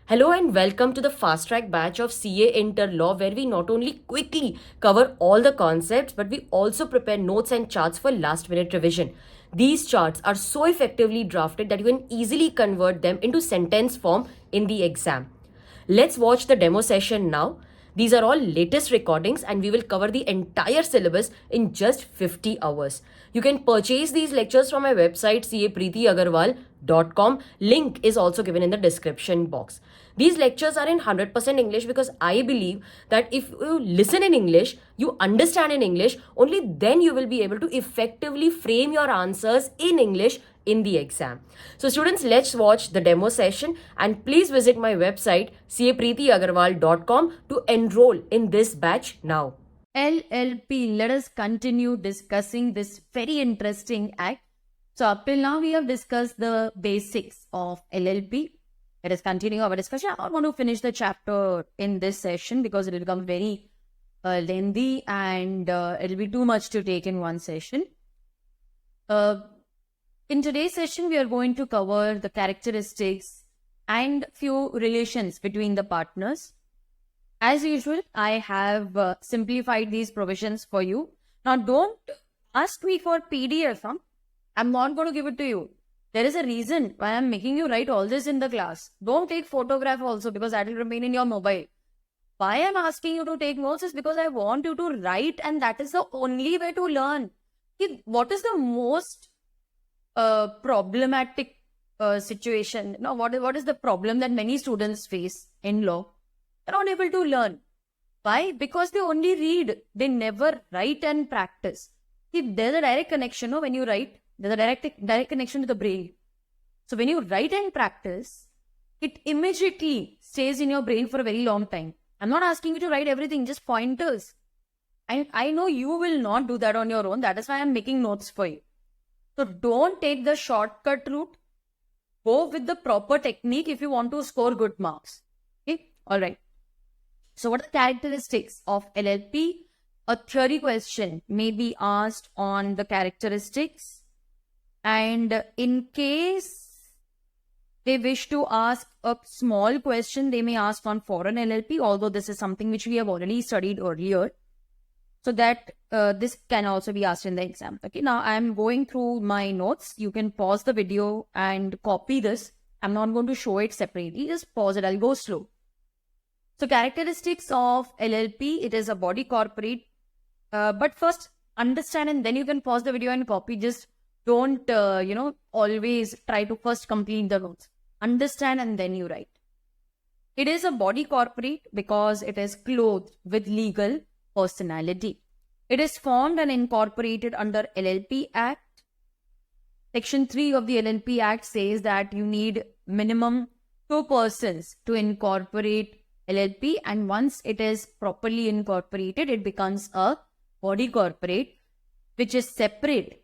Hello and welcome to the fast track batch of CA Inter Law, where we not only quickly cover all the concepts but we also prepare notes and charts for last minute revision. These charts are so effectively drafted that you can easily convert them into sentence form in the exam. Let's watch the demo session now. These are all latest recordings and we will cover the entire syllabus in just 50 hours. You can purchase these lectures from my website capreetyagarwal.com. Link is also given in the description box. These lectures are in 100% English because I believe that if you listen in English, you understand in English, only then you will be able to effectively frame your answers in English in the exam. So students, let's watch the demo session and please visit my website capreetyagarwal.com to enroll in this batch now. LLP, let us continue discussing this very interesting act. So up till now we have discussed the basics of LLP. Let us continue our discussion. I don't want to finish the chapter in this session because it will become very lengthy and it will be too much to take in one session. In today's session, we are going to cover the characteristics and few relations between the partners. As usual, I have simplified these provisions for you. Now, don't ask me for PDF. I'm not going to give it to you. There is a reason why I'm making you write all this in the class. Don't take photograph also because that will remain in your mobile. Why I'm asking you to take notes is because I want you to write and that is the only way to learn. What is the most problematic situation? No, what is the problem that many students face in law? They're not able to learn. Why? Because they only read. They never write and practice. There's a direct connection, no? When you write, there's a direct connection to the brain. So when you write and practice, it immediately stays in your brain for a very long time. I'm not asking you to write everything, just pointers. I know you will not do that on your own. That is why I'm making notes for you. So don't take the shortcut route. Go with the proper technique if you want to score good marks. Okay? All right. So what are the characteristics of LLP? A theory question may be asked on the characteristics. And in case they wish to ask a small question, they may ask on foreign LLP, although this is something which we have already studied earlier. So that this can also be asked in the exam. Okay, now I am going through my notes. You can pause the video and copy this. I'm not going to show it separately. Just pause it. I'll go slow. So characteristics of LLP, it is a body corporate. But first understand and then you can pause the video and copy. Just don't, always try to first complete the notes. Understand and then you write. It is a body corporate because it is clothed with legal personality. It is formed and incorporated under LLP Act. Section 3 of the LLP Act says that you need minimum 2 persons to incorporate LLP, and once it is properly incorporated, it becomes a body corporate, which is separate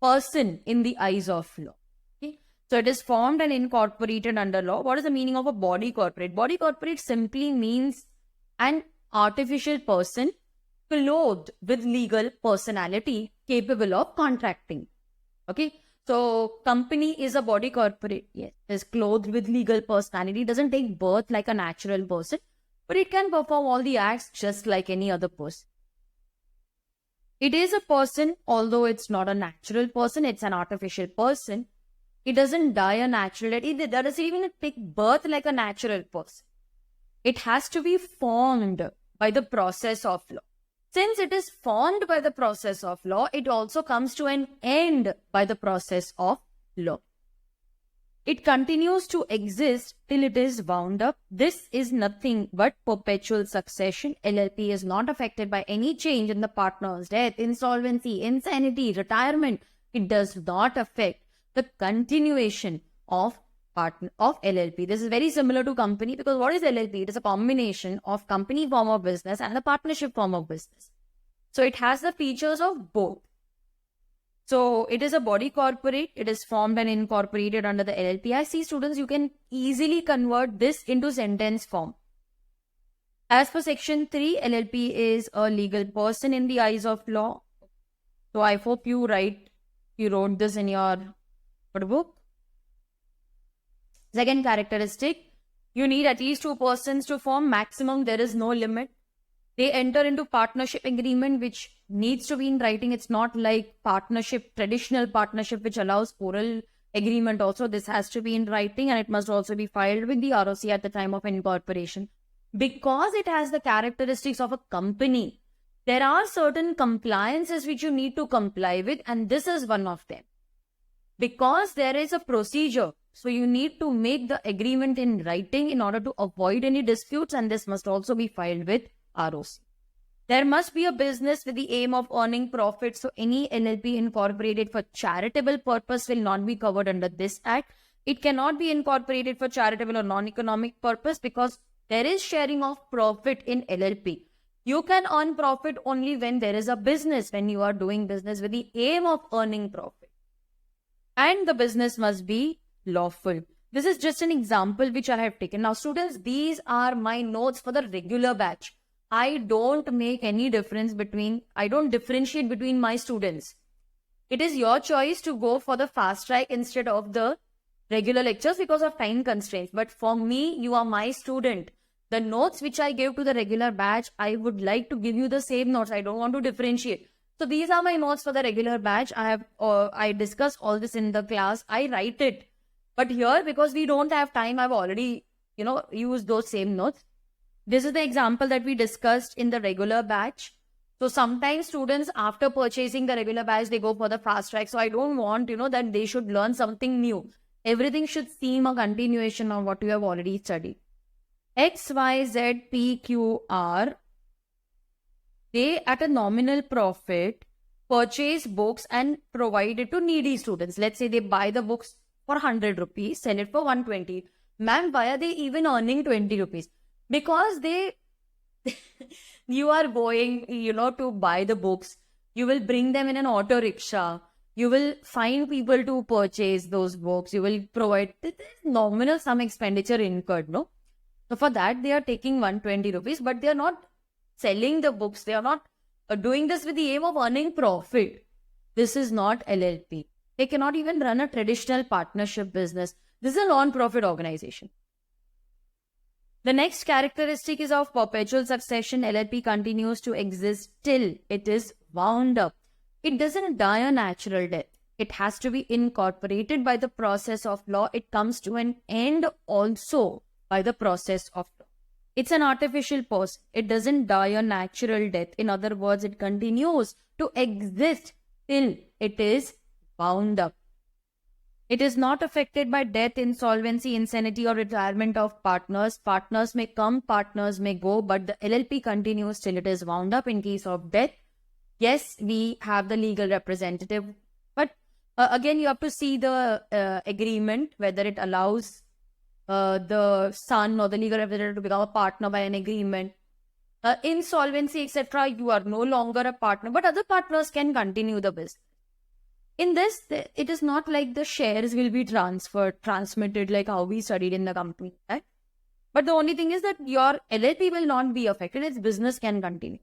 person in the eyes of law. Okay? So it is formed and incorporated under law. What is the meaning of a body corporate? Body corporate simply means an artificial person clothed with legal personality capable of contracting. Okay. So company is a body corporate. Yes. Is clothed with legal personality. Doesn't take birth like a natural person. But it can perform all the acts just like any other person. It is a person, although it's not a natural person. It's an artificial person. It doesn't die a natural death. It doesn't even take birth like a natural person. It has to be formed by the process of law. Since it is formed by the process of law, it also comes to an end by the process of law. It continues to exist till it is wound up. This is nothing but perpetual succession. LLP is not affected by any change in the partner's death, insolvency, insanity, retirement. It does not affect the continuation of LLP. This is very similar to company because what is LLP? It is a combination of company form of business and the partnership form of business. So it has the features of both. So it is a body corporate. It is formed and incorporated under the LLP. I see students, you can easily convert this into sentence form. As per section 3, LLP is a legal person in the eyes of law. So I hope you wrote this in your book. Second characteristic, You need at least two persons to form. Maximum, there is no limit. They enter into partnership agreement, which needs to be in writing. It's not like partnership, traditional partnership, which allows oral agreement also. This has to be in writing, and it must also be filed with the ROC at the time of incorporation. Because it has the characteristics of a company, there are certain compliances which you need to comply with, and this is one of them. Because there is a procedure, so you need to make the agreement in writing in order to avoid any disputes, and this must also be filed with ROC. There must be a business with the aim of earning profit, so any LLP incorporated for charitable purpose will not be covered under this act. It cannot be incorporated for charitable or non-economic purpose because there is sharing of profit in LLP. You can earn profit only when there is a business, when you are doing business with the aim of earning profit. And the business must be lawful. This is just an example which I have taken. Now, students, these are my notes for the regular batch. I don't make any difference I don't differentiate between my students. It is your choice to go for the fast track instead of the regular lectures because of time constraints. But for me, you are my student. The notes which I give to the regular batch, I would like to give you the same notes. I don't want to differentiate. So these are my notes for the regular batch. I discuss all this in the class. I write it. But here, because we don't have time, I've already, used those same notes. This is the example that we discussed in the regular batch. So sometimes students, after purchasing the regular batch, they go for the fast track. So I don't want, that they should learn something new. Everything should seem a continuation of what you have already studied. X, Y, Z, P, Q, R, they at a nominal profit purchase books and provide it to needy students. Let's say they buy the books for 100 rupees, sell it for 120. Ma'am, why are they even earning 20 rupees? Because you are going, to buy the books. You will bring them in an auto rickshaw. You will find people to purchase those books. You will provide nominal some expenditure incurred, no? So for that, they are taking 120 rupees, but they are not selling the books. They are not doing this with the aim of earning profit. This is not LLP. They cannot even run a traditional partnership business. This is a non-profit organization. The next characteristic is of perpetual succession. LLP continues to exist till it is wound up. It doesn't die a natural death. It has to be incorporated by the process of law. It comes to an end also by the process of law. It's an artificial pause. It doesn't die a natural death. In other words, it continues to exist till it is wound up. It is not affected by death, insolvency, insanity, or retirement of partners. Partners may come, partners may go, but the LLP continues till it is wound up. In case of death, yes, we have the legal representative. But again, you have to see the agreement, whether it allows the son or the legal representative to become a partner by an agreement. Insolvency, etc., you are no longer a partner, but other partners can continue the business. In this, it is not like the shares will be transmitted like how we studied in the company. Right? But the only thing is that your LLP will not be affected. Its business can continue.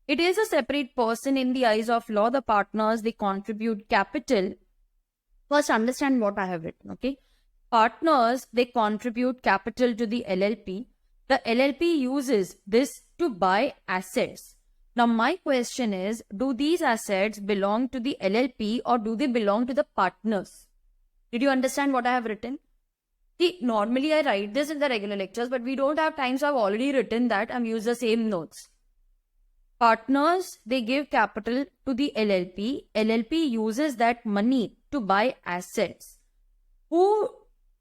It is a separate person in the eyes of law. The partners, they contribute capital. First, understand what I have written, okay? Partners, they contribute capital to the LLP. The LLP uses this to buy assets. Now, my question is, do these assets belong to the LLP or do they belong to the partners? Did you understand what I have written? See, normally I write this in the regular lectures, but we don't have time, so I've already written that. I'm using the same notes. Partners, they give capital to the LLP. LLP uses that money to buy assets. Who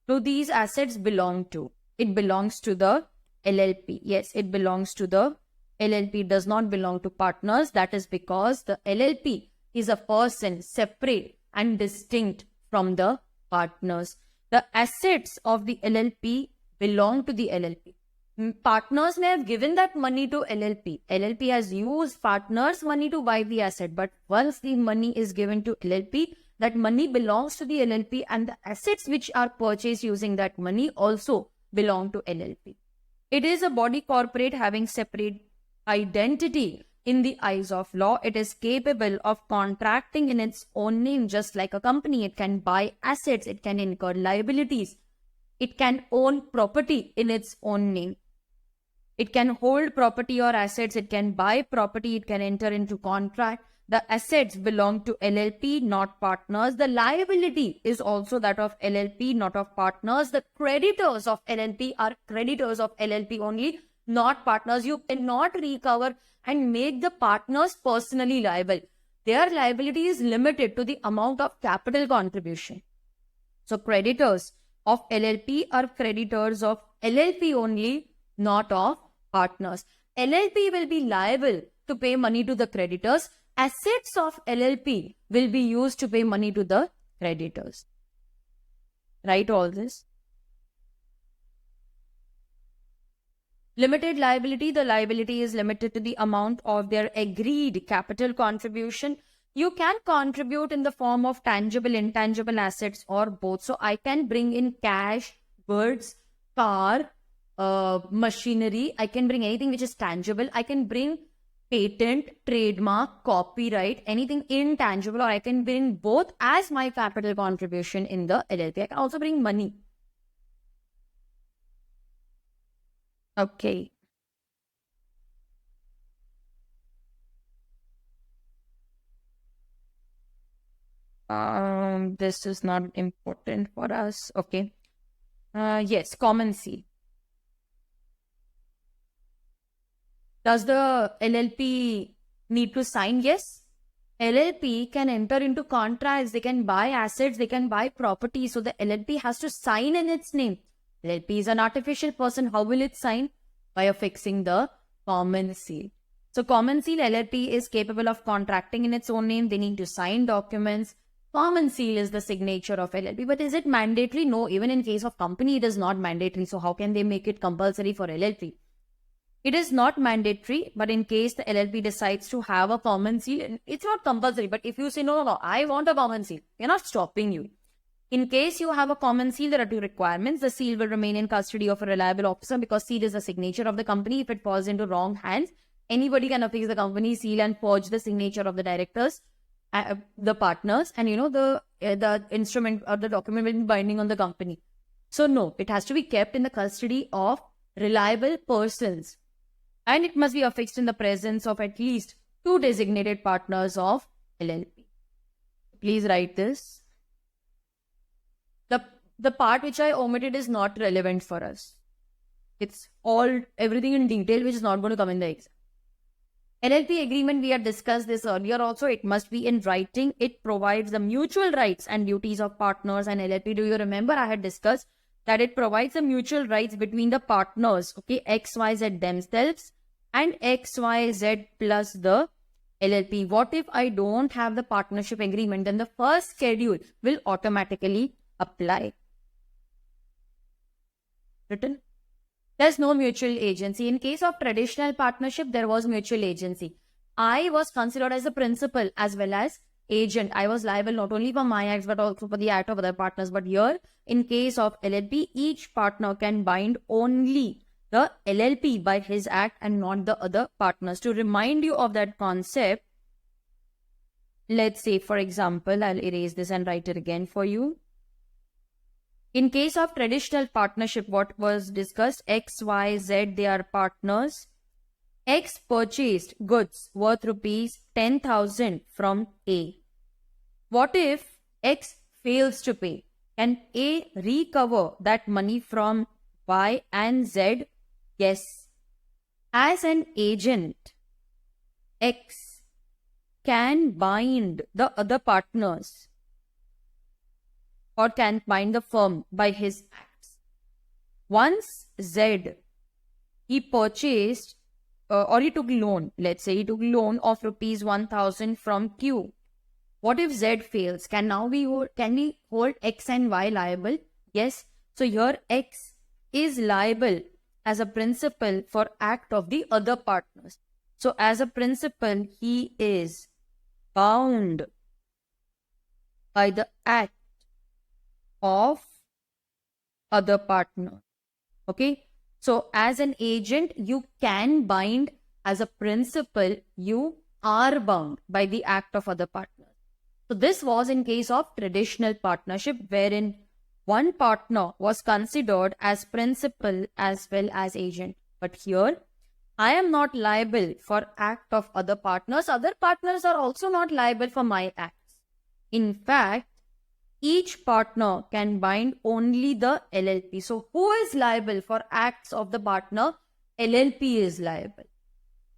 do these assets belong to? It belongs to the LLP. Yes, it belongs to the LLP, does not belong to partners. That is because the LLP is a person separate and distinct from the partners. The assets of the LLP belong to the LLP. Partners may have given that money to LLP. LLP has used partners' money to buy the asset. But once the money is given to LLP, that money belongs to the LLP, and the assets which are purchased using that money also belong to LLP. It is a body corporate having separate identity in the eyes of law. It is capable of contracting in its own name, just like a company. It can buy assets, it can incur liabilities. It can own property in its own name. It can hold property or assets. It can buy property. It can enter into contract. The assets belong to LLP, not partners. The liability is also that of LLP, not of partners. The creditors of LLP are creditors of LLP only, not partners. You cannot recover and make the partners personally liable. Their liability is limited to the amount of capital contribution. So creditors of LLP are creditors of LLP only, not of partners. LLP will be liable to pay money to the creditors. Assets of LLP will be used to pay money to the creditors. Write all this. Limited liability. The liability is limited to the amount of their agreed capital contribution. You can contribute in the form of tangible, intangible assets or both. So I can bring in cash, goods, car, machinery. I can bring anything which is tangible. I can bring patent, trademark, copyright, anything intangible, or I can bring both as my capital contribution in the LLP. I can also bring money. Okay. This is not important for us. Okay. Yes, common seal. Does the LLP need to sign? Yes. LLP can enter into contracts, they can buy assets, they can buy property. So the LLP has to sign in its name. LLP is an artificial person. How will it sign? By affixing the common seal. So common seal, LLP is capable of contracting in its own name. They need to sign documents. Common seal is the signature of LLP. But is it mandatory? No, even in case of company, it is not mandatory. So how can they make it compulsory for LLP? It is not mandatory, but in case the LLP decides to have a common seal, it's not compulsory. But if you say, no, I want a common seal, we're not stopping you. In case you have a common seal, there are two requirements. The seal will remain in custody of a reliable officer because seal is the signature of the company. If it falls into wrong hands, anybody can affix the company seal and forge the signature of the directors, the partners, and the instrument or the document will be binding on the company. So no, it has to be kept in the custody of reliable persons. And it must be affixed in the presence of at least 2 designated partners of LLP. Please write this. The part which I omitted is not relevant for us. It's everything in detail which is not going to come in the exam. LLP agreement, we had discussed this earlier also. It must be in writing. It provides the mutual rights and duties of partners and LLP. Do you remember I had discussed that it provides the mutual rights between the partners, okay, XYZ themselves and XYZ plus the LLP. What if I don't have the partnership agreement? Then the first schedule will automatically apply. Written? There's no mutual agency. In case of traditional partnership, there was mutual agency. I was considered as a principal as well as agent. I was liable not only for my acts but also for the act of other partners. But here, in case of LLP, each partner can bind only the LLP by his act and not the other partners. To remind you of that concept, let's say, for example, I'll erase this and write it again for you. In case of traditional partnership, what was discussed? X, Y, Z, they are partners. X purchased goods worth rupees 10,000 from A. What if X fails to pay? Can A recover that money from Y and Z? Yes. As an agent, X can bind the other partners or can bind the firm by his acts. Once Z, he purchased or he took loan, let's say he took loan of rupees 1,000 from Q. What if Z fails? Can we hold X and Y liable? Yes. So here X is liable as a principal for act of the other partners. So as a principal, he is bound by the act of other partner. Okay. So as an agent, you can bind. As a principal, you are bound by the act of other partners. So this was in case of traditional partnership, wherein one partner was considered as principal as well as agent. But here, I am not liable for act of other partners. Other partners are also not liable for my acts. In fact, each partner can bind only the LLP. So who is liable for acts of the partner? LLP is liable.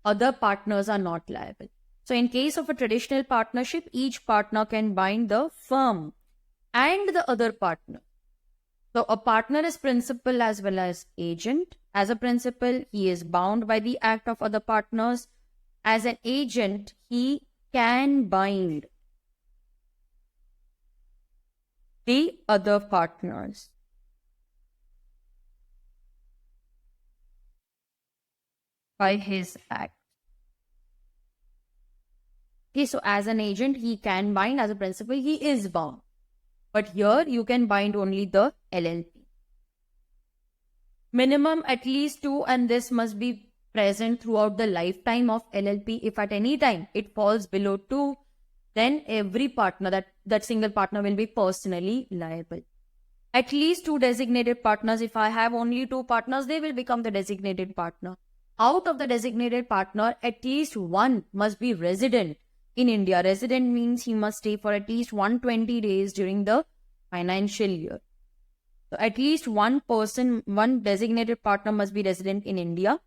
Other partners are not liable. So in case of a traditional partnership, each partner can bind the firm and the other partner. So a partner is principal as well as agent. As a principal, he is bound by the act of other partners. As an agent, he can bind the other partners. By his act. Okay, so as an agent, he can bind. As a principal, he is bound. But here, you can bind only the LLP. Minimum at least 2, and this must be present throughout the lifetime of LLP. If at any time it falls below 2, then every partner, that single partner will be personally liable. At least 2 designated partners. If I have only 2 partners, they will become the designated partner. Out of the designated partner, at least 1 must be resident in India. Resident means he must stay for at least 120 days during the financial year. So at least 1 person, 1 designated partner must be resident in India.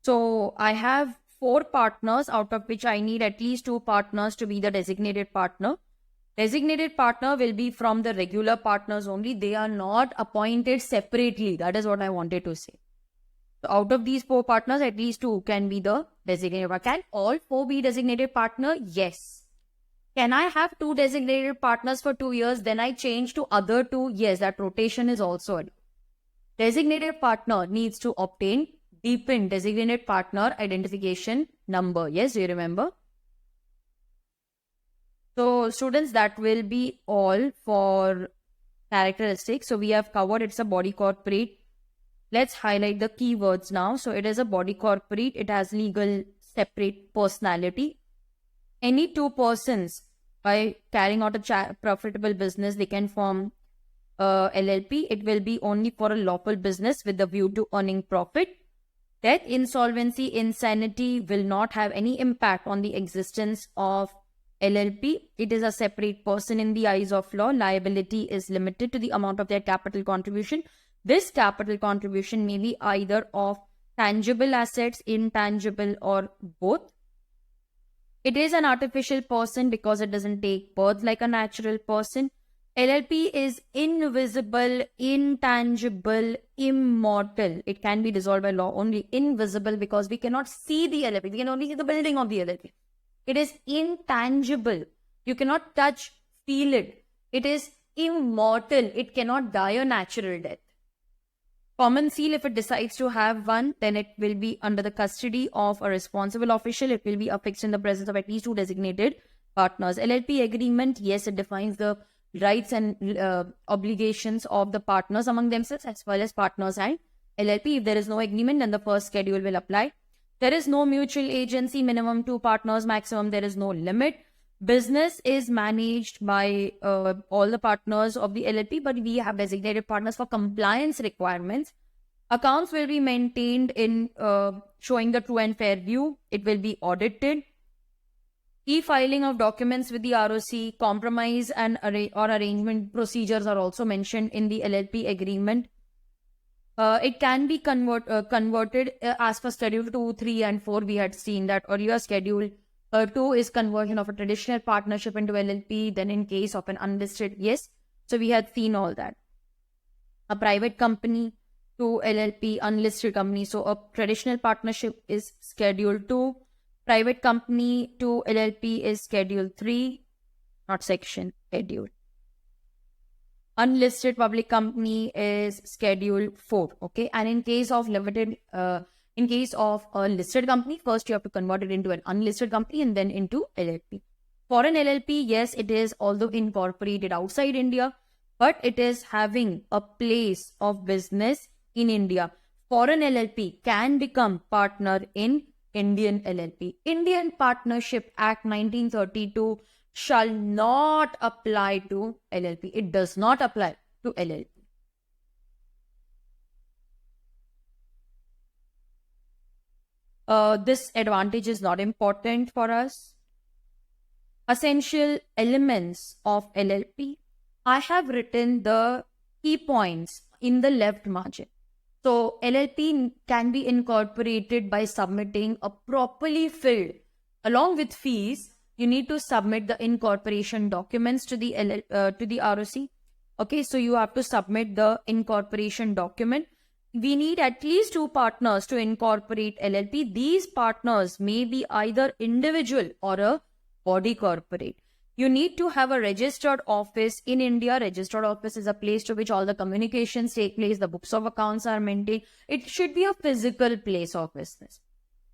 So I have 4 partners, out of which I need at least 2 partners to be the designated partner. Designated partner will be from the regular partners only. They are not appointed separately. That is what I wanted to say. So out of these 4 partners, at least 2 can be the designated partner. Can all 4 be designated partner? Yes. Can I have 2 designated partners for 2 years? Then I change to other 2. Yes, that rotation is also allowed. Designated partner needs to obtain deepened designated partner identification number. Yes, do you remember? So students, that will be all for characteristics. So we have covered it's a body corporate. Let's highlight the keywords now. So it is a body corporate. It has legal separate personality. Any 2 persons, by carrying out a profitable business, they can form LLP. It will be only for a lawful business with the view to earning profit. Death, insolvency, insanity will not have any impact on the existence of LLP. It is a separate person in the eyes of law. Liability is limited to the amount of their capital contribution. This capital contribution may be either of tangible assets, intangible, or both. It is an artificial person because it doesn't take birth like a natural person. LLP is invisible, intangible, immortal. It can be dissolved by law only. Invisible because we cannot see the LLP. We can only see the building of the LLP. It is intangible. You cannot touch, feel it. It is immortal. It cannot die a natural death. Common seal, if it decides to have one, then it will be under the custody of a responsible official. It will be affixed in the presence of at least 2 designated partners. LLP agreement, yes, it defines the rights and obligations of the partners among themselves as well as partners and LLP. If there is no agreement, then the first schedule will apply. There is no mutual agency, minimum 2 partners, maximum there is no limit. Business is managed by all the partners of the LLP, but we have designated partners for compliance requirements. Accounts will be maintained in showing the true and fair view. It will be audited. E-filing of documents with the ROC, compromise and or arrangement procedures are also mentioned in the LLP agreement. It can be converted as per Schedule 2, 3 and 4. We had seen that earlier. Schedule 2 is conversion of a traditional partnership into LLP. Then in case of an unlisted, yes. So we had seen all that. A private company to LLP, unlisted company. So a traditional partnership is Schedule 2. Private company to LLP is Schedule 3, not section, schedule. Unlisted public company is Schedule 4. Okay. And in case of in case of a listed company, first you have to convert it into an unlisted company and then into LLP. For an LLP, yes, it is although incorporated outside India, but it is having a place of business in India. Foreign LLP can become partner in Indian LLP. Indian Partnership Act 1932 shall not apply to LLP. It does not apply to LLP. This advantage is not important for us. Essential elements of LLP. I have written the key points in the left margin. So LLP can be incorporated by submitting a properly filled, along with fees. You need to submit the incorporation documents to the ROC. Okay, so you have to submit the incorporation document. We need at least 2 partners to incorporate LLP. These partners may be either individual or a body corporate. You need to have a registered office in India. Registered office is a place to which all the communications take place. The books of accounts are maintained. It should be a physical place of business.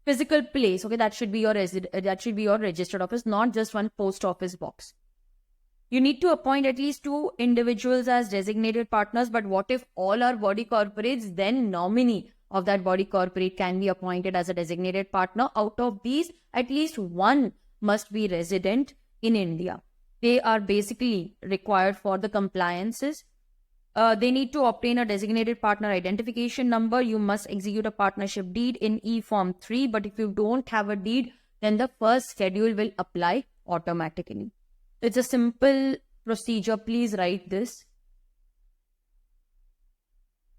Physical place. Okay, that should be your registered office, not just one post office box. You need to appoint at least 2 individuals as designated partners. But what if all are body corporates? Then nominee of that body corporate can be appointed as a designated partner. Out of these, at least 1 must be resident in India. They are basically required for the compliances. They need to obtain a designated partner identification number. You must execute a partnership deed in E-Form 3. But if you don't have a deed, then the first schedule will apply automatically. It's a simple procedure. Please write this.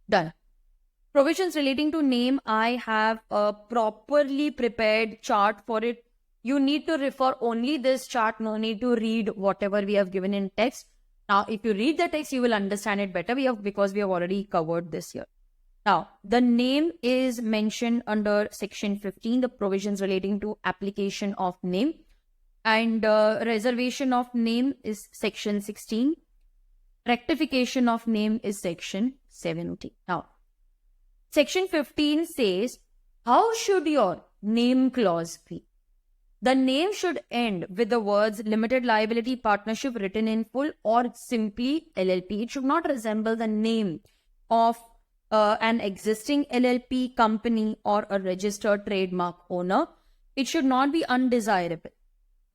Done. Provisions relating to name. I have a properly prepared chart for it. You need to refer only this chart. No need to read whatever we have given in text. Now, if you read the text, you will understand it better because we have already covered this here. Now, the name is mentioned under section 15, the provisions relating to application of name. And reservation of name is section 16. Rectification of name is section 17. Now, section 15 says, how should your name clause be? The name should end with the words limited liability partnership written in full or simply LLP. It should not resemble the name of an existing LLP company or a registered trademark owner. It should not be undesirable.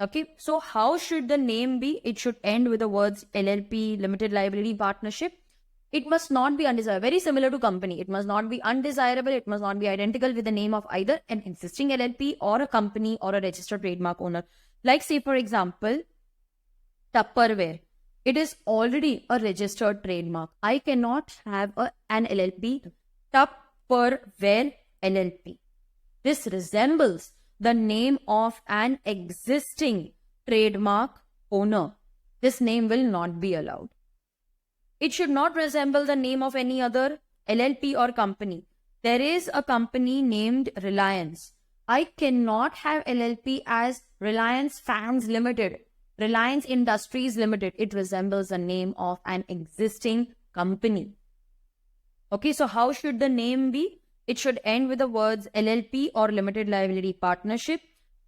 Okay, so how should the name be? It should end with the words LLP, limited liability partnership. It must not be undesirable. Very similar to company. It must not be undesirable. It must not be identical with the name of either an existing LLP or a company or a registered trademark owner. Like say for example, Tupperware. It is already a registered trademark. I cannot have an LLP, Tupperware LLP. This resembles the name of an existing trademark owner. This name will not be allowed. It should not resemble the name of any other LLP or company. There is a company named Reliance. I cannot have LLP as Reliance Fans Limited, Reliance Industries Limited. It resembles the name of an existing company. Okay, so how should the name be? It should end with the words LLP or limited liability partnership.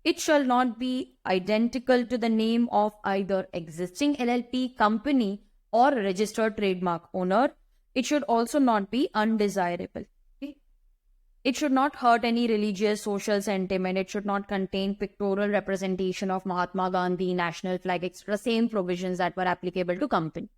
It shall not be identical to the name of either existing LLP company or registered trademark owner. It should also not be undesirable. Okay? It should not hurt any religious, social sentiment. It should not contain pictorial representation of Mahatma Gandhi, national flag, etc. Same provisions that were applicable to company.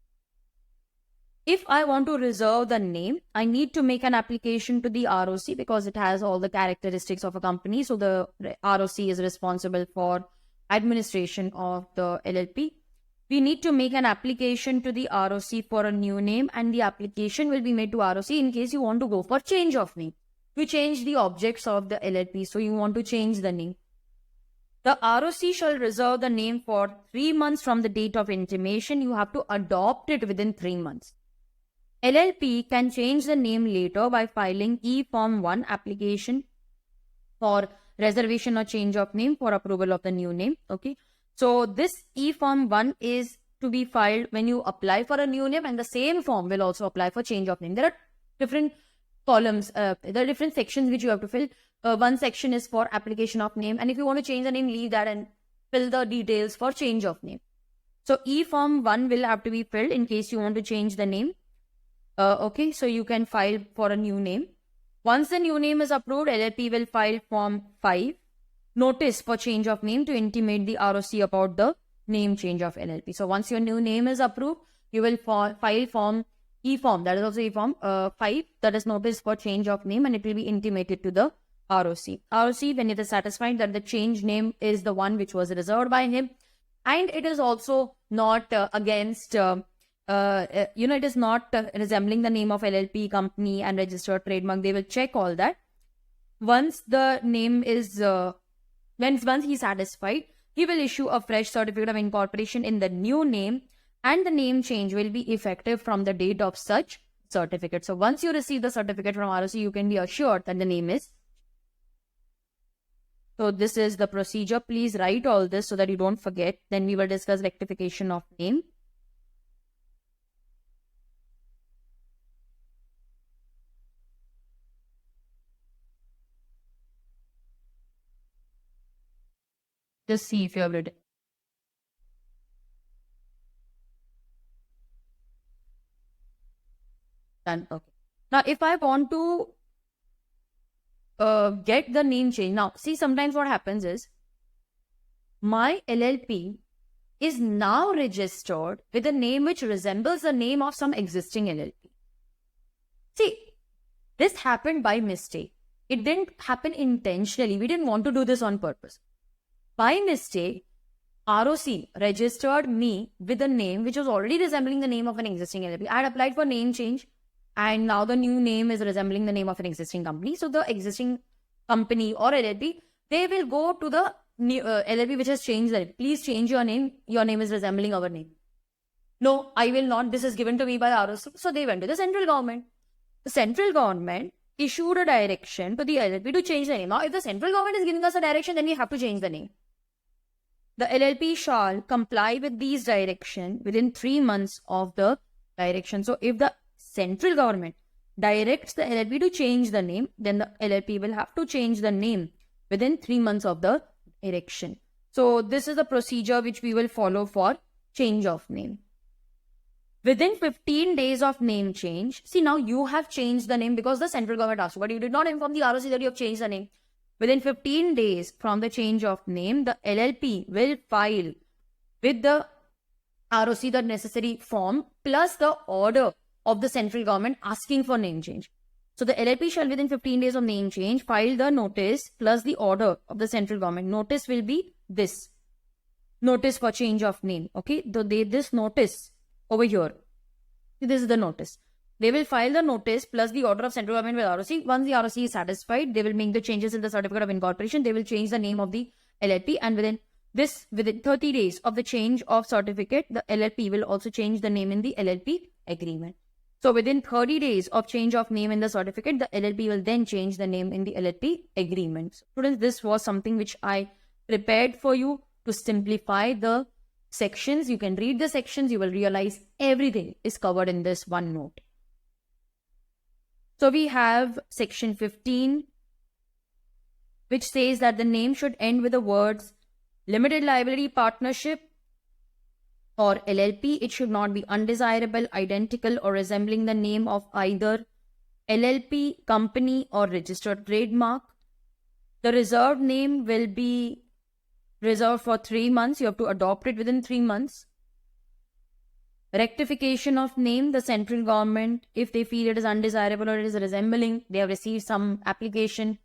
If I want to reserve the name, I need to make an application to the ROC because it has all the characteristics of a company. So the ROC is responsible for administration of the LLP. We need to make an application to the ROC for a new name, and the application will be made to ROC in case you want to go for change of name. You change the objects of the LLP, so you want to change the name. The ROC shall reserve the name for 3 months from the date of intimation. You have to adopt it within 3 months. LLP can change the name later by filing E-Form 1 application for reservation or change of name for approval of the new name. Okay. So this E-Form 1 is to be filed when you apply for a new name, and the same form will also apply for change of name. There are different columns, there are different sections which you have to fill. One section is for application of name, and if you want to change the name, leave that and fill the details for change of name. So E-Form 1 will have to be filled in case you want to change the name. Okay, so you can file for a new name. Once the new name is approved, LLP will file Form 5. Notice for change of name to intimate the ROC about the name change of LLP. So once your new name is approved, you will file Form E-form, that is also E-form 5, that is notice for change of name, and it will be intimated to the ROC. ROC, when it is satisfied that the change name is the one which was reserved by him, and it is also not against, it is not resembling the name of LLP, company, and registered trademark. They will check all that. Once the name is, once he's satisfied, he will issue a fresh certificate of incorporation in the new name, and the name change will be effective from the date of such certificate. So once you receive the certificate from ROC, you can be assured that the name is. So this is the procedure. Please write all this so that you don't forget. Then we will discuss rectification of name. Just see if you have written. Done. Okay. Now, if I want to get the name change, now see, sometimes what happens is my LLP is now registered with a name which resembles the name of some existing LLP. See, this happened by mistake. It didn't happen intentionally. We didn't want to do this on purpose. By mistake, ROC registered me with a name which was already resembling the name of an existing LLP. I had applied for name change, and now the new name is resembling the name of an existing company. So the existing company or LLP, they will go to the new LLP which has changed that. Please change your name. Your name is resembling our name. No, I will not. This is given to me by ROC. So they went to the central government. The central government issued a direction to the LLP to change the name. Now, if the central government is giving us a direction, then we have to change the name. The LLP shall comply with these directions within 3 months of the direction. So, if the central government directs the LLP to change the name, then the LLP will have to change the name within 3 months of the direction. So, this is the procedure which we will follow for change of name. Within 15 days of name change, see, now you have changed the name because the central government asked you, but you did not inform the ROC that you have changed the name. Within 15 days from the change of name, the LLP will file with the ROC the necessary form plus the order of the central government asking for name change. So the LLP shall within 15 days of name change file the notice plus the order of the central government. Notice will be this. Notice for change of name. Okay, this notice over here. This is the notice. They will file the notice plus the order of central government with ROC. Once the ROC is satisfied, they will make the changes in the certificate of incorporation. They will change the name of the LLP, and within 30 days of the change of certificate, the LLP will also change the name in the LLP agreement. So within 30 days of change of name in the certificate, the LLP will then change the name in the LLP agreement. So, students, this was something which I prepared for you to simplify the sections. You can read the sections. You will realize everything is covered in this one note. So we have section 15, which says that the name should end with the words limited liability partnership or LLP. It should not be undesirable, identical, or resembling the name of either LLP, company, or registered trademark. The reserved name will be reserved for 3 months. You have to adopt it within 3 months. Rectification of name, the central government, if they feel it is undesirable or it is resembling, they have received some application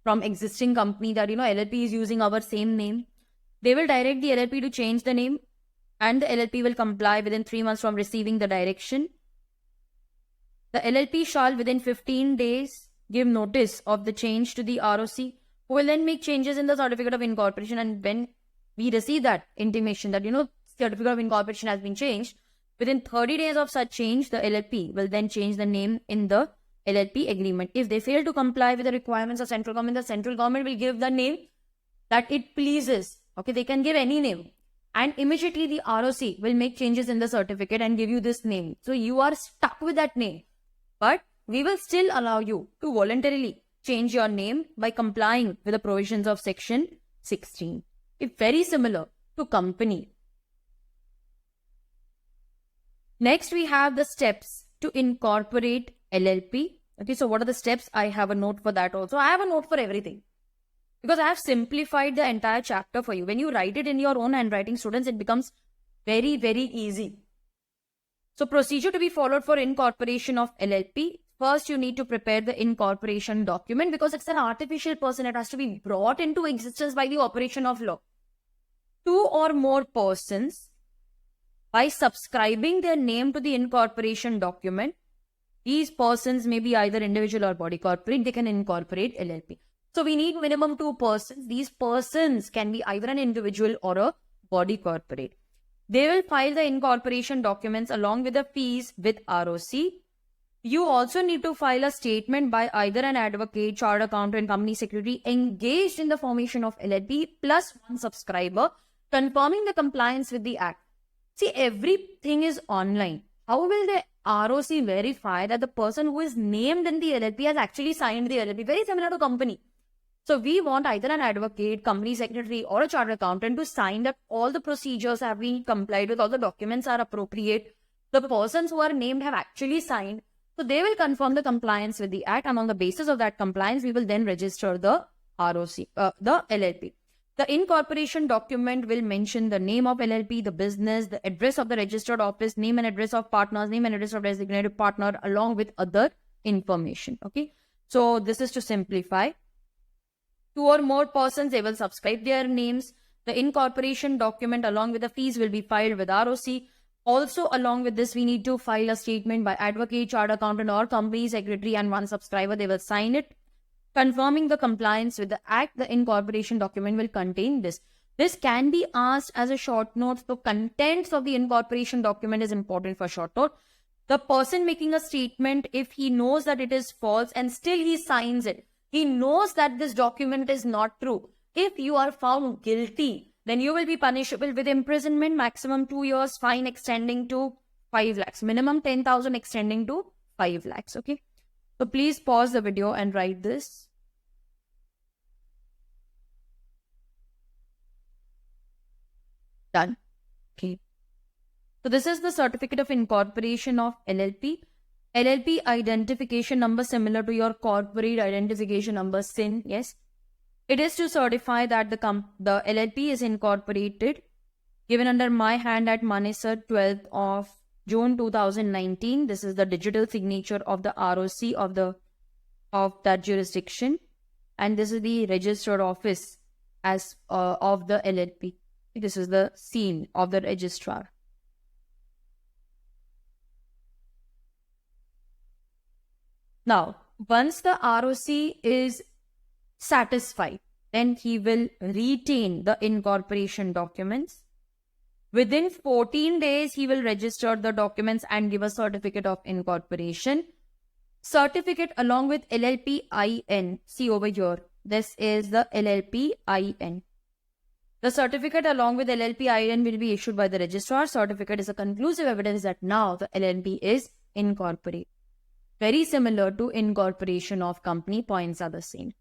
from existing company that, LLP is using our same name. They will direct the LLP to change the name, and the LLP will comply within 3 months from receiving the direction. The LLP shall within 15 days give notice of the change to the ROC, who will then make changes in the certificate of incorporation. And when we receive that intimation that, certificate of incorporation has been changed, within 30 days of such change, the LLP will then change the name in the LLP agreement. If they fail to comply with the requirements of central government, the central government will give the name that it pleases. Okay, they can give any name. And immediately the ROC will make changes in the certificate and give you this name. So you are stuck with that name. But we will still allow you to voluntarily change your name by complying with the provisions of section 16. It's very similar to company. Next, we have the steps to incorporate LLP. Okay, so what are the steps? I have a note for that also. I have a note for everything, because I have simplified the entire chapter for you. When you write it in your own handwriting, students, it becomes very, very easy. So procedure to be followed for incorporation of LLP. First, you need to prepare the incorporation document because it's an artificial person. It has to be brought into existence by the operation of law. Two or more persons, by subscribing their name to the incorporation document, these persons may be either individual or body corporate, they can incorporate LLP. So we need minimum 2 persons. These persons can be either an individual or a body corporate. They will file the incorporation documents along with the fees with ROC. You also need to file a statement by either an advocate, chartered accountant, company secretary engaged in the formation of LLP plus one subscriber confirming the compliance with the act. See, everything is online. How will the ROC verify that the person who is named in the LLP has actually signed the LLP? Very similar to company. So we want either an advocate, company secretary or a chartered accountant to sign that all the procedures have been complied with, all the documents are appropriate. The persons who are named have actually signed. So they will confirm the compliance with the act, and on the basis of that compliance, we will then register the the LLP. The incorporation document will mention the name of LLP, the business, the address of the registered office, name and address of partners, name and address of designated partner, along with other information. Okay. So this is to simplify. 2 or more persons, they will subscribe their names. The incorporation document along with the fees will be filed with ROC. Also, along with this, we need to file a statement by advocate, chartered accountant or company secretary and one subscriber. They will sign it. Confirming the compliance with the act, the incorporation document will contain this. This can be asked as a short note. The contents of the incorporation document is important for short note. The person making a statement, if he knows that it is false and still he signs it, he knows that this document is not true. If you are found guilty, then you will be punishable with imprisonment, maximum 2 years, fine extending to 5 lakhs, minimum 10,000 extending to 5 lakhs. Okay. So please pause the video and write this. Done. Okay. So this is the certificate of incorporation of LLP. LLP identification number similar to your corporate identification number SIN. Yes. It is to certify that the LLP is incorporated, given under my hand at Manesar 12th of June 2019. This is the digital signature of the ROC of that jurisdiction, and this is the registered office as of the LLP. This is the seal of the registrar. Now, once the ROC is satisfied, then he will retain the incorporation documents. Within 14 days, he will register the documents and give a certificate of incorporation. Certificate along with LLP IN. See over here. This is the LLP IN. The certificate along with LLP IN will be issued by the registrar. Certificate is a conclusive evidence that now the LLP is incorporated. Very similar to incorporation of company, points are the same.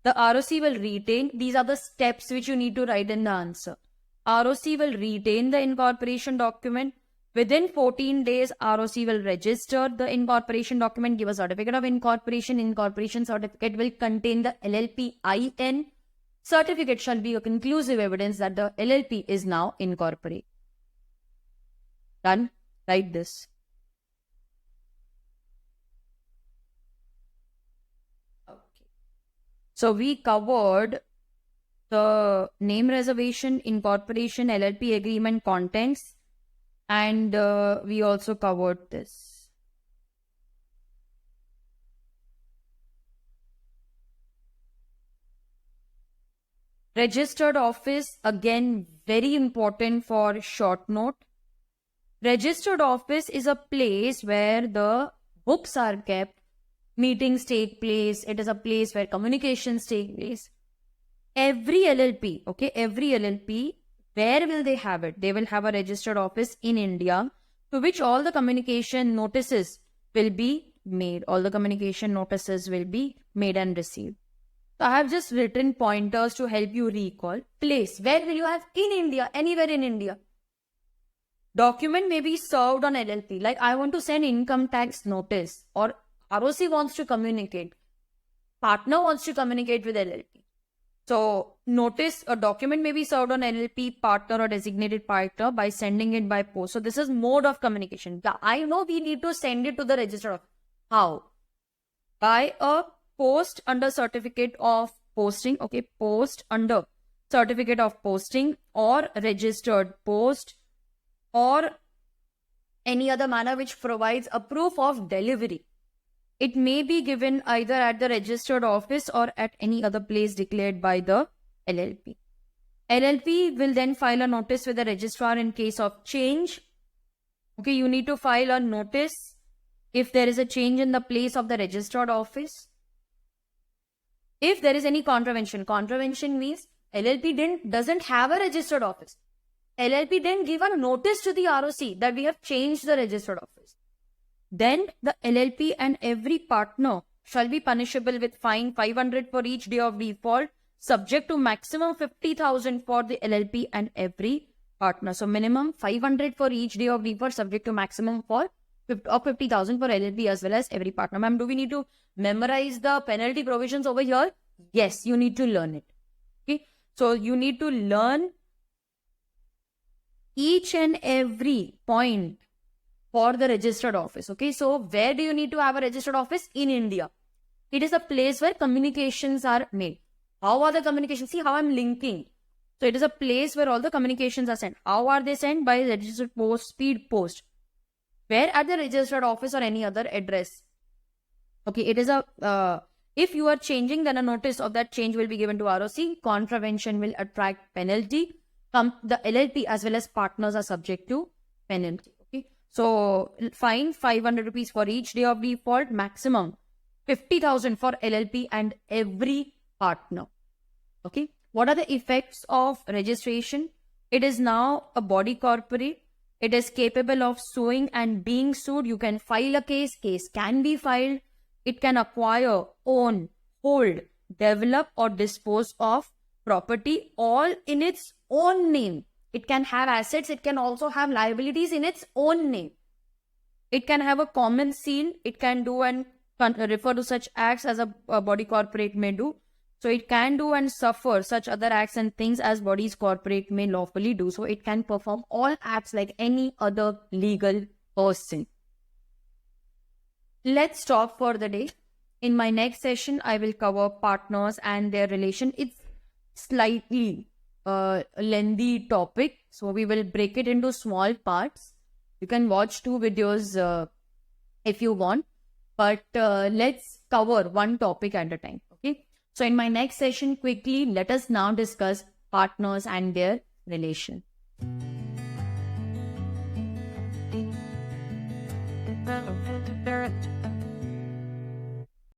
The ROC will retain, these are the steps which you need to write in the answer. ROC will retain the incorporation document. Within 14 days, ROC will register the incorporation document, give a certificate of incorporation. Incorporation certificate will contain the LLP IN. Certificate shall be a conclusive evidence that the LLP is now incorporated. Done? Write this. So we covered the name reservation, incorporation, LLP agreement contents, and we also covered this. Registered office, again, very important for short note. Registered office is a place where the books are kept, meetings take place, it is a place where communications take place. Every LLP, okay, every LLP, where will they have it? They will have a registered office in India to which all the communication notices will be made. All the communication notices will be made and received. So I have just written pointers to help you recall. Place, where will you have? In India, anywhere in India. Document may be served on LLP. Like I want to send income tax notice, or ROC wants to communicate. Partner wants to communicate with LLP. So notice a document may be served on LLP partner or designated partner by sending it by post. So this is mode of communication. Yeah, I know we need to send it to the register. How? By a post under certificate of posting. Okay, post under certificate of posting or registered post or any other manner which provides a proof of delivery. It may be given either at the registered office or at any other place declared by the LLP. LLP will then file a notice with the registrar in case of change. Okay, you need to file a notice if there is a change in the place of the registered office. If there is any contravention means LLP doesn't have a registered office. LLP didn't give a notice to the ROC that we have changed the registered office. Then the LLP and every partner shall be punishable with fine 500 for each day of default, subject to maximum 50,000 for the LLP and every partner. So minimum 500 for each day of default, subject to maximum for 50,000 for LLP as well as every partner. Ma'am, do we need to memorize the penalty provisions over here? Yes, you need to learn it. Okay, so you need to learn each and every point for the registered office. Okay, so where do you need to have a registered office? In India. It is a place where communications are made. How are the communications? See how I'm linking. So it is a place where all the communications are sent. How are they sent? By registered post, speed post. Where at the registered office or any other address. Okay, it is a, if you are changing, then a notice of that change will be given to ROC. Contravention will attract penalty. The LLP as well as partners are subject to penalty. Okay, so fine 500 rupees for each day of default, maximum 50,000 for LLP and every partner. Okay, what are the effects of registration? It is now a body corporate. It is capable of suing and being sued. You can file a case can be filed. It can acquire, own, hold, develop or dispose of property all in its own name. It can have assets. It can also have liabilities in its own name. It can have a common seal. It can do and refer to such acts as a body corporate may do. So it can do and suffer such other acts and things as bodies corporate may lawfully do. So it can perform all acts like any other legal person. Let's stop for the day. In my next session, I will cover partners and their relation. It's slightly lengthy topic, so we will break it into small parts. You can watch 2 videos if you want, but let's cover one topic at a time. Okay, so in my next session, quickly let us now discuss partners and their relation.